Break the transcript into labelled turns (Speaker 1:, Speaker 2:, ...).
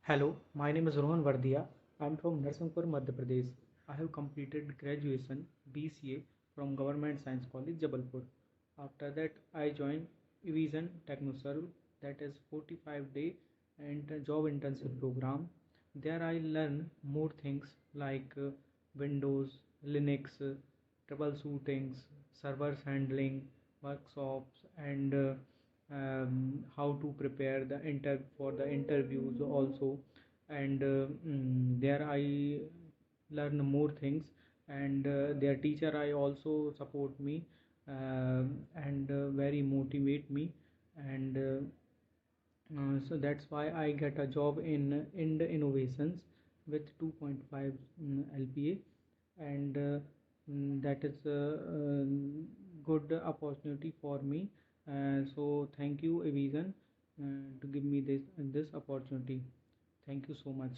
Speaker 1: Hello, my name is Rohan Vardia. I'm from Narsinghpur, Madhya Pradesh. I have completed graduation BCA from Government Science College, Jabalpur. After that, I joined Evision TechnoServe, that is 45-day and job internship program. There I learn more things like Windows, Linux, troubleshootings, servers handling, workshops, and how to prepare the for the interviews also. And there I learn more things, and their teacher I also support me, and very motivate me, and so that's why I get a job in the innovations with 2.5 LPA, and that is a good opportunity for me. So thank you, Evision, to give me this opportunity. Thank you so much.